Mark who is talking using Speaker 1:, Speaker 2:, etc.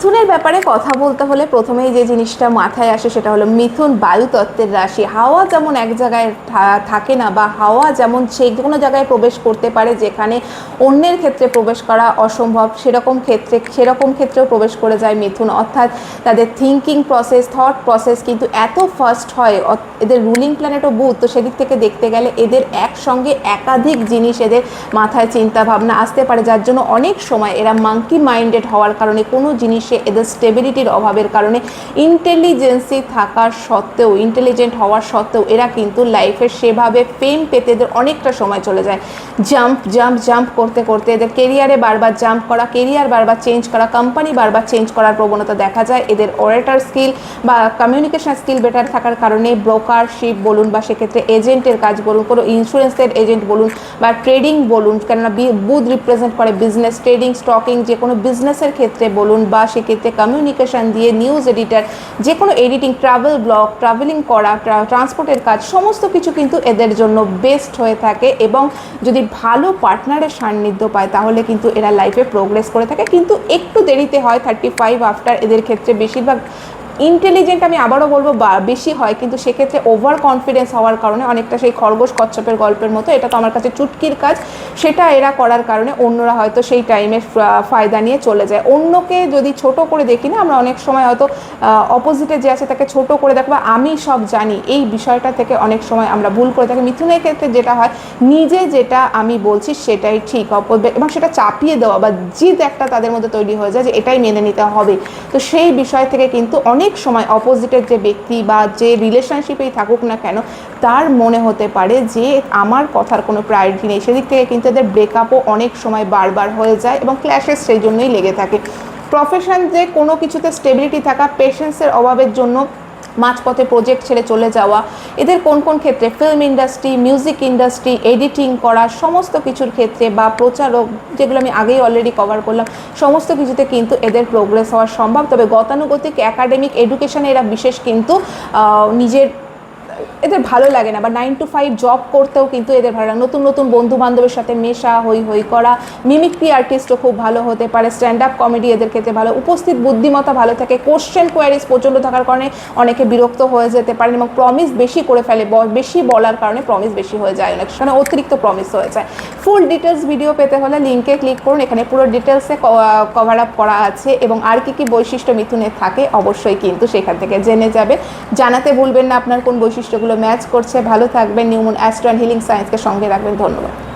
Speaker 1: মিথুনের ব্যাপারে কথা বলতে হলে প্রথমেই যে জিনিসটা মাথায় আসে সেটা হলো মিথুন বায়ুতত্ত্বের রাশি। হাওয়া যেমন এক জায়গায় থাকে না, বা হাওয়া যেমন যে কোনো জায়গায় প্রবেশ করতে পারে যেখানে অন্যের ক্ষেত্রে প্রবেশ করা অসম্ভব, সেরকম ক্ষেত্রেও প্রবেশ করে যায় মিথুন। অর্থাৎ তাদের থিঙ্কিং প্রসেস, থট প্রসেস কিন্তু এত ফাস্ট হয়। এদের রুলিং প্ল্যানেটও বুধ, তো সেদিক থেকে দেখতে গেলে এদের একসঙ্গে একাধিক জিনিস এদের মাথায় চিন্তা ভাবনা আসতে পারে, যার জন্য অনেক সময় এরা মাঙ্কি মাইন্ডেড হওয়ার কারণে, কোনো জিনিসে এদের স্টেবিলিটির অভাবের কারণে, ইন্টেলিজেন্সি থাকার সত্ত্বেও, ইন্টেলিজেন্ট হওয়ার সত্ত্বেও এরা কিন্তু লাইফে সেভাবে ফেম পেতে এদের অনেকটা সময় চলে যায়। জাম্প করতে করতে এদের কেরিয়ারে বারবার জাম্প করা, কেরিয়ার বারবার চেঞ্জ করা, কোম্পানি বারবার চেঞ্জ করার প্রবণতা দেখা যায়। এদের অরেটর স্কিল বা কমিউনিকেশন স্কিল বেটার থাকার কারণে ব্রোকারশিপ বলুন, বা সেক্ষেত্রে এজেন্টের কাজ বলুন, কোনো ইন্স্যুরেন্সের এজেন্ট বলুন, বা ট্রেডিং বলুন, কেননা বুধ রিপ্রেজেন্ট করে বিজনেস, ট্রেডিং, স্টকিং, যে কোনো বিজনেসের ক্ষেত্রে বলুন, বা সেক্ষেত্রে কমিউনিকেশন দিয়ে নিউজ এডিটার, যে কোনো এডিটিং, ট্রাভেল ব্লগ, ট্রাভেলিং করা, ট্রান্সপোর্টের কাজ, সমস্ত কিছু কিন্তু এদের জন্য বেস্ট হয়ে থাকে। এবং যদি ভালো পার্টনারের সান্নিধ্য পায় তাহলে কিন্তু এরা লাইফে প্রোগ্রেস করে থাকে, কিন্তু একটু দেরিতে হয়। 35 আফটার এদের ক্ষেত্রে বেশিরভাগ ইন্টেলিজেন্ট, আমি আবারও বলবো, বেশি হয়, কিন্তু সেক্ষেত্রে ওভার কনফিডেন্স হওয়ার কারণে অনেকটা সেই খরগোশ কচ্ছপের গল্পের মতো, এটা তো আমার কাছে চুটকির কাজ, সেটা এরা করার কারণে অন্যরা হয়তো সেই টাইমের ফায়দা নিয়ে চলে যায়। অন্যকে যদি ছোট করে দেখি না আমরা, অনেক সময় হয়তো অপোজিটে যে আছে তাকে ছোট করে দেখবো, আমি সব জানি, এই বিষয়টা থেকে অনেক সময় আমরা ভুল করে থাকি। মিথুনের ক্ষেত্রে যেটা হয়, নিজে যেটা আমি বলছি সেটাই ঠিক, এবং সেটা চাপিয়ে দেওয়া বা জিদ একটা তাদের মধ্যে তৈরি হয়ে যায় যে এটাই মেনে নিতে হবে। তো সেই বিষয় থেকে কিন্তু অনেক সময় অপোজিটের যে ব্যক্তি বা যে রিলেশনশিপেই থাকুক না কেন, তার মনে হতে পারে যে আমার কথার কোনো প্রায়োরিটি নেই, সেদিক থেকে কিন্তু এদের ব্রেকআপও অনেক সময় বারবার হয়ে যায়, এবং ক্ল্যাশেস সেই জন্যই লেগে থাকে। প্রফেশন, যে কোনো কিছুতে স্টেবিলিটি থাকা, পেশেন্সের অভাবের জন্য মাঝপথে প্রজেক্ট ছেড়ে চলে যাওয়া, এদের কোন কোন ক্ষেত্রে, film industry, music industry, editing করা, সমস্ত কিছুর ক্ষেত্রে, বা প্রচারক, যেগুলো আমি আগেই অলরেডি কভার করলাম, সমস্ত কিছুতে কিন্তু এদের প্রোগ্রেস হওয়া সম্ভব। তবে গতানুগতিক একাডেমিক এডুকেশনে এরা বিশেষ কিন্তু এদের ভালো লাগে না, বা 9 to 5 জব করতেও কিন্তু এদের ভালো লাগে। নতুন নতুন বন্ধু বান্ধবের সাথে মেশা, হই করা, মিমিক্রি আর্টিস্টও খুব ভালো হতে পারে, স্ট্যান্ড আপ কমেডি এদের ক্ষেত্রে ভালো, উপস্থিত বুদ্ধিমত্তা ভালো থাকে, কোশ্চেন কোয়ারিজ প্রচণ্ড থাকার কারণে অনেকে বিরক্ত হয়ে যেতে পারেন, এবং প্রমিস বেশি করে ফেলে, বেশি বলার কারণে প্রমিস বেশি হয়ে যায়, অনেক সময় অতিরিক্ত প্রমিস হয়ে যায়। ফুল ডিটেলস ভিডিও পেতে হলে লিঙ্কে ক্লিক করুন, এখানে পুরো ডিটেলসে কভার আপ করা আছে, এবং আর কি বৈশিষ্ট্য মিথুনের থাকে অবশ্যই কিন্তু সেখান থেকে জেনে যাবে। জানাতে ভুলবেন না আপনার কোন বৈশিষ্ট্যগুলো ম্যাচ করছে। ভালো থাকবেন। New moon astro and healing সায়েন্সকে সঙ্গে রাখবেন। ধন্যবাদ।